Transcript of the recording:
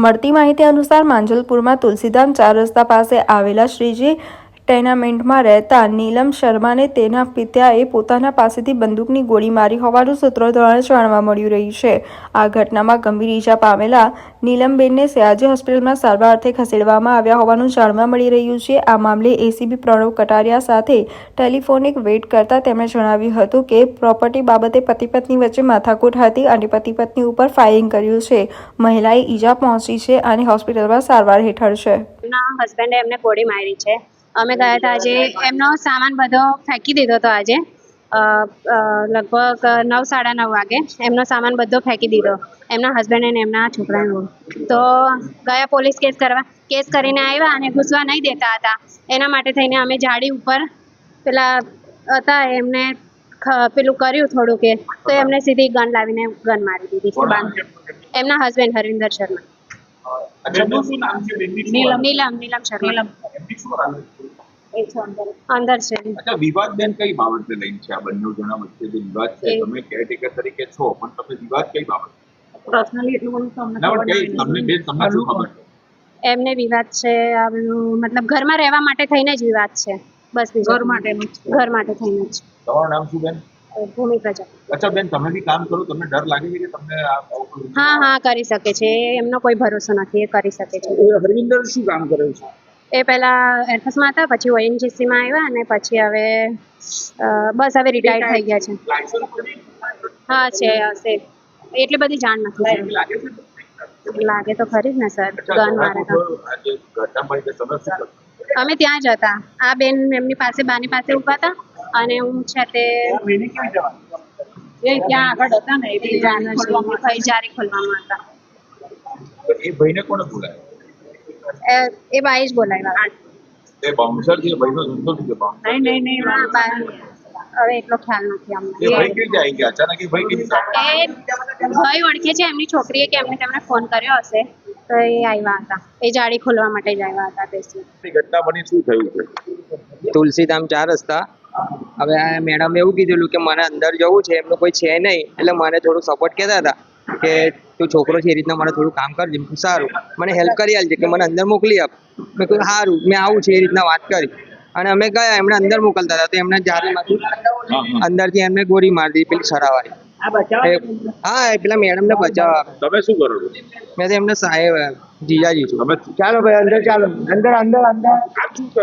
મળતી માહિતી અનુસાર માંજલપુરમાં તુલસીધામ 4 રસ્તા પાસે આવેલા શ્રીજી ટેનામેન્ટમાં રહેતા નીલમ શર્માને તેના પિતાએ પોતાના પાસેથી બંદૂકની ગોળી મારી હોવાનું સૂત્રો દ્વારા જાણવા મળી રહ્યું છે। આ ઘટનામાં ગંભીર ઈજા પામેલા નીલમબેનને સયાજી હોસ્પિટલમાં સારવાર અર્થે ખસેડવામાં આવ્યા હોવાનું જાણવા મળી રહ્યું છે। આ મામલે એસીપી પ્રણવ કટારિયા સાથે ટેલિફોનિક વેટ કરતા તેમણે જણાવ્યું હતું કે પ્રોપર્ટી બાબતે પતિ પત્ની વચ્ચે માથાકૂટ હતી અને પતિ પત્ની ઉપર ફાયરિંગ કર્યું છે। મહિલાએ ઈજા પહોંચી છે અને હોસ્પિટલમાં સારવાર હેઠળ છે। એમના હસબન્ડે એમને ગોળી મારી છે। અમે ગયા હતા આજે, એમનો સામાન બધો ફેંકી દીધો હતો આજે લગભગ 9:30 વાગે એમનો સામાન બધો ફેંકી દીધો એમના હસબન્ડ અને એમના છોકરાનો। તો ગયા પોલીસ કેસ કરીને આવ્યા અને ઘૂસવા નહીં દેતા હતા, એના માટે થઈને અમે જાડી ઉપર પેલા હતા એમને પેલું કર્યું થોડું કે તો એમને સીધી ગન લાવીને ગન મારી દીધી છે એમના હસબન્ડ હરિન્દર શર્મા। નીલમ શર્મા અંદર છે। અચ્છા, વિવાદ બેન કઈ બાબતે લઈને છે? આ બંને જણા વચ્ચે જે વિવાદ છે, તમે કેરટેકર તરીકે છો પણ તમે વિવાદ કઈ બાબત? પર્સનલી એટલું બધું તમને તમને શું ખબર છે? એમને વિવાદ છે મતલબ ઘરમાં રહેવા માટે થઈને જ વિવાદ છે, બસ ઘર માટે થઈને જ। તમારું નામ શું બેન? ભૂમિ પ્રજાપતિ। અચ્છા બેન, તમે બી કામ કરો, તમને ડર લાગે છે કે તમને હા કરી શકે છે, એમનો કોઈ ભરોસો નથી, એ કરી શકે છે। હરવિંદર શું કામ કરે છે? એ પહેલા એરફોર્સમાં હતા, પછી ઓએનજીસીમાં આવ્યા અને પછી હવે બસ હવે રિટાયર થઈ ગયા છે। હા છે, હશે, એટલી બધી જાણ નથી, લાગે તો ખરી જ ને સર, ગન મારે તો। અમે ત્યાં જ હતા, આ બેન એમની પાસે બાની પાસે ઊભા હતા અને હું છે તે ત્યાં આગળ હતા ને એ જારી ખોલવામાં હતા। એ ભાઈને કોણે બોલાય? એ બાઈ જ બોલાવ્યા। એ બાઉન્સર છે, ભાઈનો ધંધો છે બાઉન્સર? નહીં હવે એટલો ખ્યાલ નથી અમને। એ ભાઈ કઈ જાય કે અચાનક એ ભાઈ કઈ જાય? એ ભાઈ ઓળખે છે, એમની છોકરીએ કે એમને તેમને ફોન કર્યો હશે તો એ આવ્યા હતા, એ જાળી ખોલવા માટે જ આવ્યા હતા બેસી। ઘટના બની, શું થયું છે? તુલસીધામ 4 રસ્તા। હવે આ મેડમે એવું કીધેલું કે મને અંદર જવું છે, એમનું કોઈ છે નહીં, એટલે મને થોડું સપોર્ટ કહેતા હતા કે તું છોકરો છે એ રીતના મને થોડું કામ કરજે। સારું, મને હેલ્પ કરી આલજે કે મને અંદર મોકલી આપ। મેં કહ્યું સારું, મેં આવું છે એ રીતના વાત કરી અને અમે ગયા, એમને અંદર મોકલતા હતા તો એમને જારીમાંથી અંદરથી એમને ગોળી મારી દીધી, પેલી સરાવાળી। હા, એ પેલા મેડમ ને બચાવવા। તમે શું કરો છો? મેં તો એમને સાહેબ જીજાજી છું। તમે ચાલો ભાઈ અંદર, ચાલો અંદર અંદર અંદર। આ શું કરો?